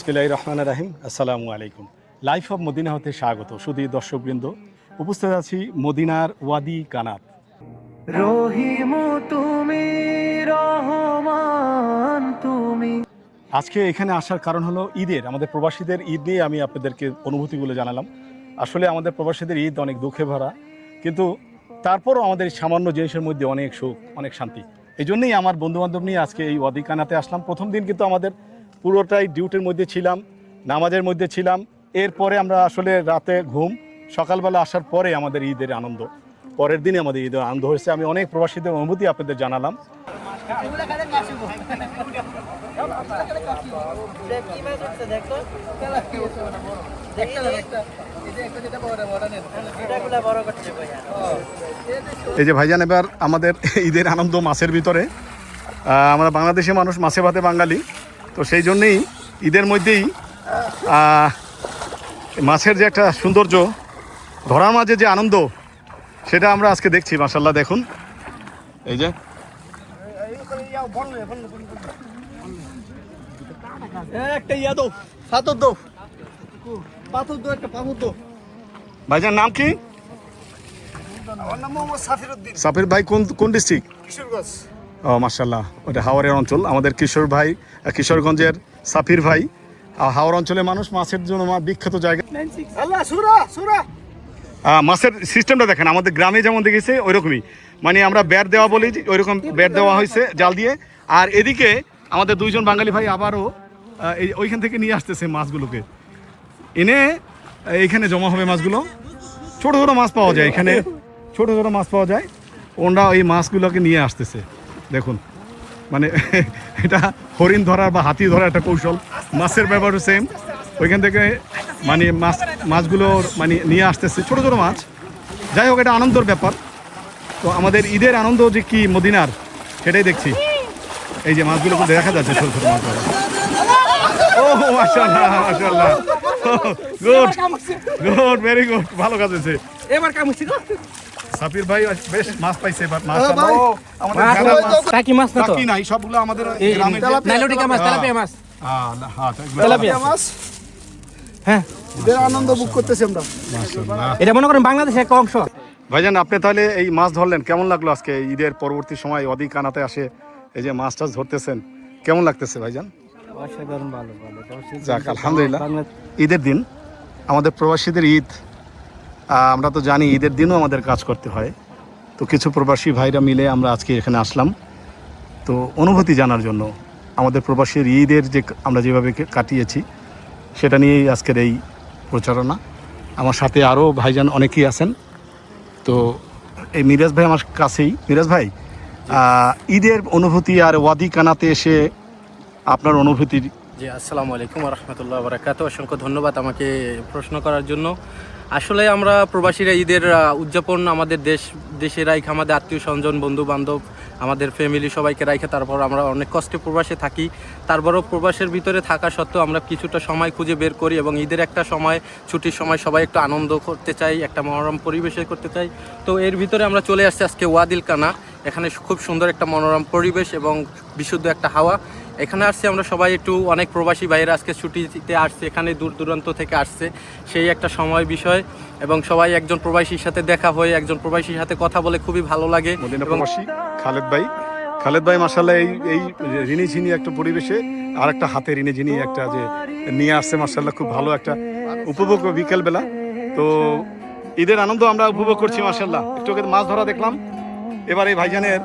বিসমিল্লাহির রহমানির রহিম। আসসালামু আলাইকুম। লাইফ অফ মদিনা হতে স্বাগত। শুধু দর্শকবৃন্দ, উপস্থিত আছি মদিনার ওয়াদি কানাত। রহিম তুমি, রহমান তুমি। আজকে এখানে আসার কারণ হলো ঈদের, আমাদের প্রবাসীদের ঈদ নিয়ে আমি আপনাদেরকে অনুভূতিগুলো জানালাম। আসলে আমাদের প্রবাসীদের ঈদ অনেক দুঃখে ভরা, কিন্তু তারপরও আমাদের সামান্য জিনিসের মধ্যে অনেক সুখ, অনেক শান্তি। এই জন্যই আমার বন্ধুবান্ধব নিয়ে আজকে এই ওয়াদি কানাতে আসলাম। প্রথম দিন কিন্তু আমাদের পুরোটাই ডিউটির মধ্যে ছিলাম, নামাজের মধ্যে ছিলাম। এরপরে আমরা আসলে রাতে ঘুম, সকালবেলা আসার পরে আমাদের ঈদের আনন্দ, পরের দিনে আমাদের ঈদের আনন্দ হয়েছে। আমি অনেক প্রবাসীদের অনুভূতি আপনাদের জানালাম। এই যে ভাইজান, এবার আমাদের ঈদের আনন্দ মাছের ভিতরে। আমরা বাংলাদেশি মানুষ, মাছে ভাতে বাঙালি, তো সেই জন্যেই ঈদের মধ্যেই মাছের যে একটা সৌন্দর্য, ধরার মাঝে যে আনন্দ, সেটা আমরা আজকে দেখছি। মাশাআল্লাহ, দেখুন এই যে ভাইজান নাম কি? সাফির ভাই কোন ডিস্ট্রিক্ট? ও মাশাআল্লাহ, ওটা হাওড়ের অঞ্চল। আমাদের কিশোর ভাই, কিশোরগঞ্জের সাফির ভাই। হাওড় অঞ্চলের মানুষ মাছের জন্য বিখ্যাত জায়গা। মাছের সিস্টেমটা দেখেন, আমাদের গ্রামে যেমন দেখেছে ওইরকমই, মানে আমরা ব্যাট দেওয়া বলি, ওইরকম ব্যাট দেওয়া হয়েছে জাল দিয়ে। আর এদিকে আমাদের দুইজন বাঙালি ভাই আবারও ওইখান থেকে নিয়ে আসতেছে মাছগুলোকে, এনে এইখানে জমা হবে মাছগুলো। ছোটো ছোটো মাছ পাওয়া যায় এখানে, ছোটো ছোটো মাছ পাওয়া যায়। ওরা এই মাছগুলোকে নিয়ে আসতেছে। দেখুন, মানে এটা হরিণ ধরার বা হাতি ধরার একটা কৌশল। মাছের ব্যাপারও সেম, ওইখান থেকে মানে মাছগুলো মানে নিয়ে আসতেছে, ছোটো ছোটো মাছ। যাই হোক, এটা আনন্দের ব্যাপার। তো আমাদের ঈদের আনন্দ যে কি মদিনার, সেটাই দেখছি। এই যে মাছগুলো দেখা যাচ্ছে, ছোটো ছোটো মাছ। ও মাশাআল্লাহ, মাশাআল্লাহ, গুড গুড, ভেরি গুড, ভালো কাজ হয়েছে। এবার কামুছি গো সাফির ভাই বেশ মাছ পাইছে এবার। মাশাআল্লাহ, আমাদের টাকি মাছ না তো, টাকি নাই, সবগুলো আমাদের গ্রামের নাইলোটিকা মাছ, তেলাপিয়া মাছ, তেলাপিয়া মাছ। হ্যাঁ, এদের আনন্দ বুক করতেছি আমরা। মাশাআল্লাহ। এটা মনে করেন বাংলাদেশের একটা অংশ। ভাইজান, আপনি তাহলে এই মাছ ধরলেন, কেমন লাগলো আজকে ঈদের পরবর্তী সময় ওয়াদি কানাতে আসে এই যে মাছ টাছ ধরতেছেন, কেমন লাগতেছে ভাইজান? অসাধারণ, ভালো ভালো। যাক, আলহামদুলিল্লাহ। ঈদের দিন আমাদের প্রবাসীদের ঈদ, আমরা তো জানি ঈদের দিনও আমাদের কাজ করতে হয়। তো কিছু প্রবাসী ভাইরা মিলে আমরা আজকে এখানে আসলাম, তো অনুভূতি জানার জন্য। আমাদের প্রবাসীর ঈদের যে আমরা যেভাবে কাটিয়েছি, সেটা নিয়েই আজকের এই প্রচারণা। আমার সাথে আরও ভাইজান অনেকেই আছেন। তো এই মিরাজ ভাই আমার কাছেই। মিরাজ ভাই, ঈদের অনুভূতি আর ওয়াদি কানাতে এসে আপনার অনুভূতি। জি, আসসালামু আলাইকুম ওয়া রাহমাতুল্লাহি ওয়া বারাকাতুহু। অসংখ্য ধন্যবাদ আমাকে প্রশ্ন করার জন্য। আসলে আমরা প্রবাসীরা ঈদের উদযাপন আমাদের দেশে রাইখে, আমাদের আত্মীয় স্বজন, বন্ধু বান্ধব, আমাদের ফ্যামিলি সবাইকে রাইখে, তারপর আমরা অনেক কষ্টে প্রবাসে থাকি। তারপরও প্রবাসের ভিতরে থাকা সত্ত্বেও আমরা কিছুটা সময় খুঁজে বের করি এবং ঈদের একটা সময়, ছুটির সময় সবাই একটু আনন্দ করতে চাই, একটা মনোরম পরিবেশে করতে চাই। তো এর ভিতরে আমরা চলে আসছি আজকে ওয়াদিল কানা। এখানে খুব সুন্দর একটা মনোরম পরিবেশ এবং বিশুদ্ধ একটা হাওয়া। এখানে আসছি আমরা সবাই, একটু অনেক প্রবাসী ভাইয়েরা আজকে ছুটিতে আসছে, এখানে দূর দূরান্ত থেকে আসছে, সেই একটা সময় বিষয়। এবং সবাই একজন প্রবাসীর সাথে দেখা হয়ে, একজন প্রবাসীর সাথে কথা বলে খুবই ভালো লাগে। প্রবাসী খালেদ ভাই মাশাআল্লাহ এই ঋণী ঝিনি একটা পরিবেশে আর একটা হাতে ঋণী ঝিনি একটা যে নিয়ে আসছে, মাশাআল্লাহ খুব ভালো একটা উপভোগ বিকেলবেলা। তো ঈদের আনন্দ আমরা উপভোগ করছি মাশাআল্লাহ। একটু আগে মাছ ধরা দেখলাম। এবার এই ভাইজানের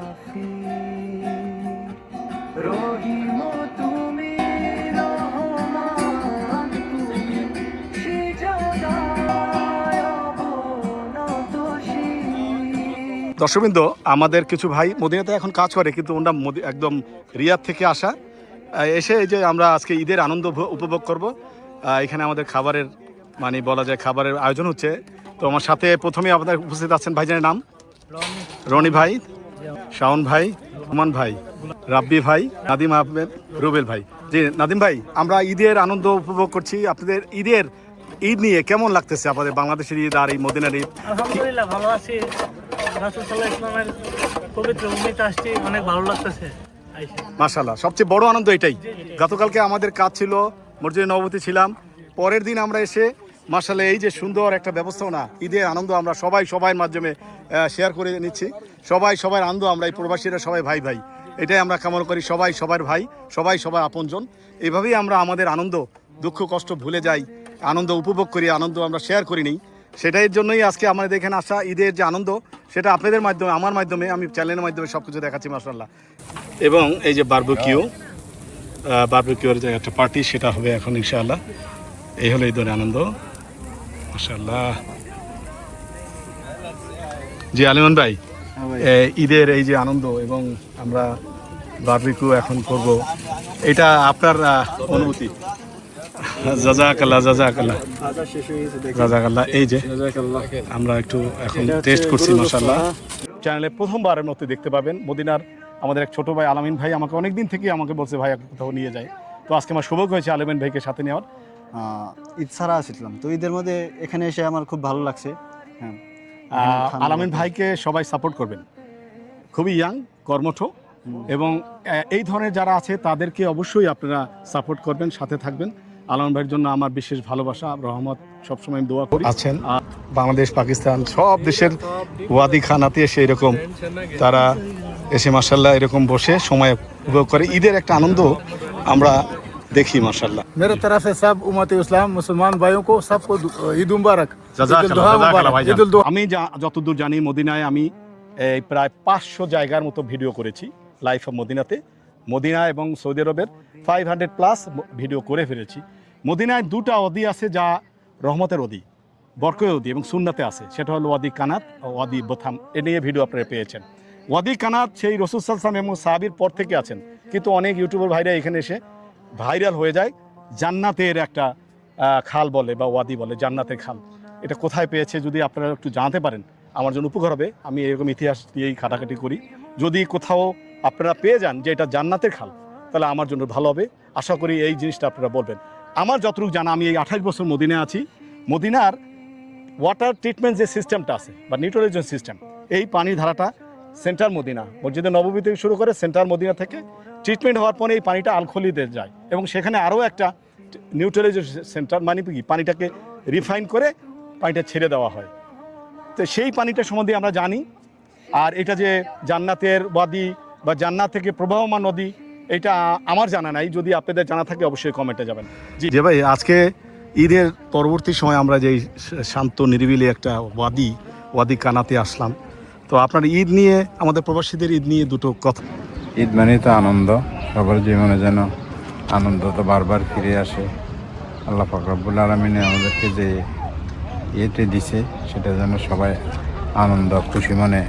দর্শকবৃন্দ, আমাদের কিছু ভাই মদিনাতে এখন কাজ করে, কিন্তু ওরা একদম রিয়াদ থেকে আসা, এসে এই যে আমরা আজকে ঈদের আনন্দ উপভোগ করব। এখানে আমাদের খাবারের মানে বলা যায় খাবারের আয়োজন হচ্ছে। তো আমার সাথে প্রথমে আপনাদের উপস্থিত আছেন ভাইজানের নাম রনি ভাই, শাওন ভাই, রহমান ভাই, রাব্বি ভাই, নাদিম আহমেদ, রুবেল ভাই। জি নাদিম ভাই, আমরা ঈদের আনন্দ উপভোগ করছি। আপনাদের ঈদ নিয়ে কেমন লাগতেছে? আপনাদের বাংলাদেশের ঈদ আর এই মদিনার ঈদ? আলহামদুলিল্লাহ ভালো আছি। রাসূল সাল্লাল্লাহু আলাইহি ওয়াসাল্লামের পবিত্র ভূমিতে আসছি, অনেক ভালো লাগতেছে। মাশাআল্লাহ, সবচেয়ে বড় আনন্দ এটাই। গতকালকে আমাদের কাজ ছিল মসজিদে নববতী ছিলাম। পরের দিন আমরা এসে মাশাআল্লাহ এই যে সুন্দর একটা ব্যবস্থাপনা, ঈদের আনন্দ আমরা সবার মাধ্যমে শেয়ার করে নিচ্ছি। সবার আনন্দ আমরা এই প্রবাসীরা সবাই ভাই ভাই, এটাই আমরা কামনা করি। সবার ভাই, সবার আপনজন। এইভাবেই আমরা আমাদের আনন্দ দুঃখ কষ্ট ভুলে যাই, আনন্দ উপভোগ করি, আনন্দ আমরা শেয়ার করি নিই। সেটাই জন্যই আজকে আমাদের এখানে আসা, ঈদের যে আনন্দ সেটা আপনাদের মাধ্যমে, আমার মাধ্যমে, আমি চ্যানেলের মাধ্যমে সব কিছু দেখাচ্ছি মাশাআল্লাহ। এবং এই যে বারবিকিউর যে একটা পার্টি, সেটা হবে এখন ইনশাআল্লাহ। এই হলো ঈদের আনন্দ মাশাআল্লাহ। জি আলিমান ভাই, ঈদের এই যে আনন্দ এবং আমরা বারবিকিউ এখন করব, এটা আপনার অনুভূতি? জাযাকাল্লাহ। এই যে আমরা একটু এখন টেস্ট করছি মাশাআল্লাহ। চ্যানেলে প্রথমবারের মতো দেখতে পাবেন মদিনার আমাদের এক ছোট ভাই আলামিন ভাই আমাকে অনেকদিন থেকে আমাকে বলছে ভাই কোথাও নিয়ে যায়, তো আজকে আমার সৌভাগ্য হয়েছে আলামিন ভাইকে সাথে নেওয়ার। ঈদ ছাড়া আসছিলাম, তো ঈদের মধ্যে এখানে এসে আমার খুব ভালো লাগছে। হ্যাঁ, আলামিন ভাইকে সবাই সাপোর্ট করবেন, খুবই ইয়াং, কর্মঠ, এবং এই ধরনের যারা আছে তাদেরকে অবশ্যই আপনারা সাপোর্ট করবেন, সাথে থাকবেন। আলামিন ভাইয়ের জন্য আমার বিশেষ ভালোবাসা, রহমত, সবসময় দোয়া করি। আছেন বাংলাদেশ, পাকিস্তান, সব দেশের ওয়াদি খানাতে এসে এরকম তারা এসে মাশাআল্লাহ এরকম বসে সময় উপভোগ করে, ঈদের একটা আনন্দ আমরা দেখি মাশাআল্লাহ। मेरे तरफ से सब उम्मत इस्लाम मुसलमान भाइयों को सबको ईद मुबारक। আমি যতদূর জানি মদিনায় আমি এই প্রায় 500 জায়গার মতো ভিডিও করেছি লাইফ অফ মদিনাতে। মদিনা এবং সৌদি আরবের 500+ ভিডিও করে ফেলেছি। মদিনায় 2টা ওয়াদি আছে যা রহমতের ওয়াদি, বরকতের ওয়াদি এবং সুন্নাতে আছে, সেটা হলো ওয়াদি কানাত ও ওয়াদি বোথাম। এ নিয়ে ভিডিও আপনারা পেয়েছেন। ওয়াদি কানাত সেই রাসূল সাল্লাল্লাহু আলাইহি ওয়াসাল্লাম এবং সাহাবীর পর থেকে আছেন, কিন্তু অনেক ইউটিউবার ভাইরা এখানে এসে ভাইরাল হয়ে যায়। জান্নাতের একটা খাল বলে বা ওয়াদি বলে, জান্নাতের খাল। এটা কোথায় পেয়েছে যদি আপনারা একটু জানাতে পারেন আমার জন্য উপকার হবে। আমি এরকম ইতিহাস দিয়েই খাটাখাটি করি, যদি কোথাও আপনারা পেয়ে যান যে এটা জান্নাতের খাল তাহলে আমার জন্য ভালো হবে। আশা করি এই জিনিসটা আপনারা বলবেন। আমার যতটুকু জানা, আমি এই 28 বছর মদিনায় আছি, মদিনার ওয়াটার ট্রিটমেন্ট যে সিস্টেমটা আছে বা নিউট্রালাইজেশন সিস্টেম, এই পানির ধারাটা সেন্ট্রাল মদিনা, মসজিদে নববী থেকে শুরু করে সেন্ট্রাল মদিনা থেকে ট্রিটমেন্ট হওয়ার পরে এই পানিটা আল-খলিতে যায় এবং সেখানে আরও একটা নিউট্রালাইজেশন সেন্টার, মানে কি পানিটাকে রিফাইন করে পানিটা ছেড়ে দেওয়া হয়। তো সেই পানিটা সম্বন্ধে আমরা জানি। আর এটা যে জান্নাতের ওয়াদি বা জান্নাত থেকে প্রবাহমান নদী, এটা আমার জানা নাই, যদি আপনাদের জানা থাকে অবশ্যই কমেন্টে যাবেন। জি ভাই, আজকে ঈদের পরবর্তী সময় আমরা যেই শান্ত নিরিবিলি একটা ওয়াদি কানাতে আসলাম, তো আপনার ঈদ নিয়ে, আমাদের প্রবাসীদের ঈদ নিয়ে দুটো কথা। ঈদ মানে তো আনন্দ, সবার জীবনে যেন আনন্দ তো বারবার ফিরে আসে। আল্লাহ পাক রব্বুল আলামিন আমাদেরকে যে ইয়েতে দিছে সেটা যেন সবাই আনন্দ খুশি মনে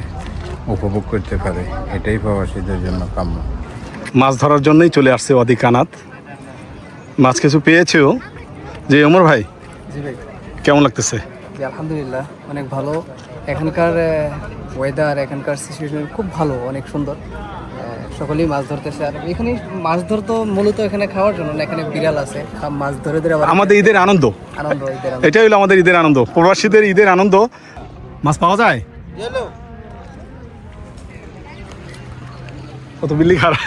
উপভোগ করতে পারে, এটাই প্রবাসীদের জন্য কাম্য। মাছ ধরার জন্যই চলে আসছে ওয়াদি কানাত। মাছ কিছু পেয়েছেও যে ওমর ভাই, জি ভাই, কেমন লাগতেছে? জি আলহামদুলিল্লাহ, অনেক ভালো। এখানকার ওয়েদার, এখানকার সিচুয়েশন খুব ভালো, অনেক সুন্দর। সকলেই মাছ ধরতেছে। আর এখানে মাছ ধরতো মূলত এখানে খাওয়ার জন্য না, এখানে বিড়াল আছে, মাছ ধরে ধরে আবার আমাদের ঈদের আনন্দ, এটাই হলো আমাদের ঈদের আনন্দ, প্রবাসীদের ঈদের আনন্দ। মাছ পাওয়া যায় কত বিল্লি খারাপ।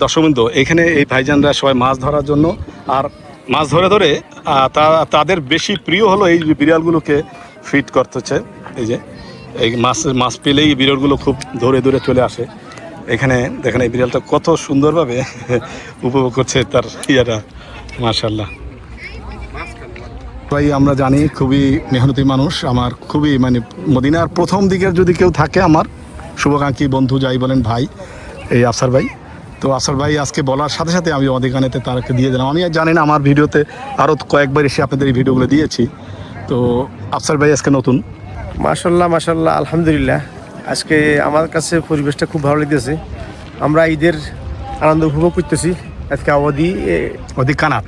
দর্শকবৃন্দ, এখানে এই ভাইজানরা সবাই মাছ ধরার জন্য, আর মাছ ধরে তাদের বেশি প্রিয় হলো এই বিড়ালগুলোকে ফিট করতেছে। এই যে এই মাছ পেলেই বিড়ালগুলো খুব ধরে চলে আসে এখানে। দেখেন এই বিড়ালটা কত সুন্দরভাবে উপভোগ করছে তার ইয়াটা, মাশাআল্লাহ। ভাই আমরা জানি খুবই মেহনতি মানুষ, আমার খুবই মানে মদিনার প্রথম দিকের যদি কেউ থাকে আমার শুভাকাঙ্ক্ষী বন্ধু যাই বলেন ভাই, এই আফসার ভাই। তো আফসার ভাই আজকে বলার সাথে সাথে আমি অধিকানেতে তারকে দিয়ে দিলাম। আমি জানি না, আমার ভিডিওতে আরও কয়েকবার এসে আপনাদের এই ভিডিওগুলো দিয়েছি। তো আফসার ভাই আজকে নতুন। মাশাল্লাহ আলহামদুলিল্লাহ, আজকে আমার কাছে পরিবেশটা খুব ভালো লাগতেছে। আমরা ঈদের আনন্দ উপভোগ করতেছি আজকে ওয়াদি কানাত।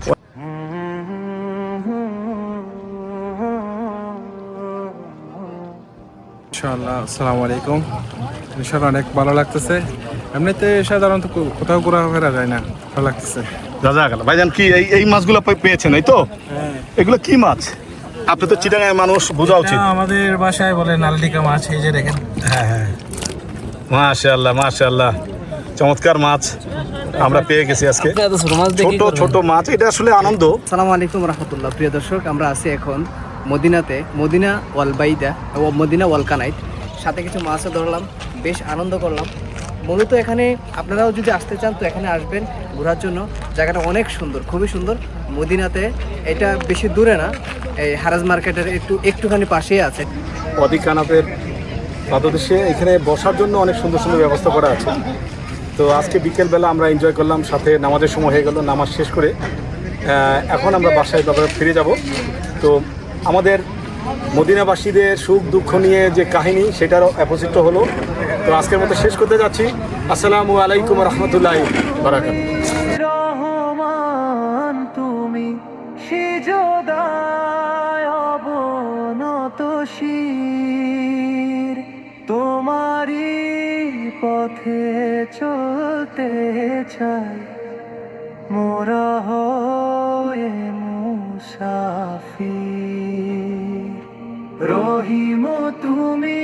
ইনশাআল্লাহ, আসসালামু আলাইকুম। ইনশাআল্লাহ অনেক ভালো লাগতেছে। এমনিতে সাধারণত কোথাও ঘোরাফেরা যায় না, ভালো লাগতেছে। জাযাকাল্লাহ। ভাইজান কি এই মাছগুলো পেয়েছেন? এই তো এগুলো কি মাছ? আপনি তো চিটাগাঁয়ের মানুষ, বোঝা উচিত। আমাদের বাসায় বলে নালডিকা মাছ, এই যে দেখেন। হ্যাঁ, মাশাআল্লাহ। চমৎকার মাছ আমরা পেয়ে গেছি আজকে, আপনি এত ছোট মাছ দেখে ছোট ছোট মাছ, এটা আসলে আনন্দ। আসসালামু আলাইকুম রহমতুল্লাহ। প্রিয় দর্শক, আমরা আছি এখন মদিনাতে, মদিনা ওয়াল বাইদা ও মদিনা ওয়াল কানাইট। সাথে কিছু মাছও ধরলাম, বেশ আনন্দ করলাম। মূলত এখানে আপনারাও যদি আসতে চান তো এখানে আসবেন ঘোরার জন্য। জায়গাটা অনেক সুন্দর, খুবই সুন্দর। মদিনাতে এটা বেশি দূরে না, এই হারাজ মার্কেটের একটুখানি পাশেই আছে। ওয়াদি কানাতের পাদদেশে এখানে বসার জন্য অনেক সুন্দর সুন্দর ব্যবস্থা করা আছে। তো আজকে বিকেলবেলা আমরা এনজয় করলাম, সাথে নামাজের সময় হয়ে গেল, নামাজ শেষ করে এখন আমরা বাসায় ফিরে যাব। তো আমাদের মদিনাবাসীদের সুখ দুঃখ নিয়ে যে কাহিনী, সেটারও অ্যাপোজিট হলো। তো আজকের মতো শেষ করতে যাচ্ছি। আসসালামু আলাইকুম রহমতুল্লাহি বারাকাতুহু। রহমান তুমি সিজদায় অবনত শির, তোমারই পথে চলতে চাই মোরা হয়ে মুসাফির। রহিম তুমি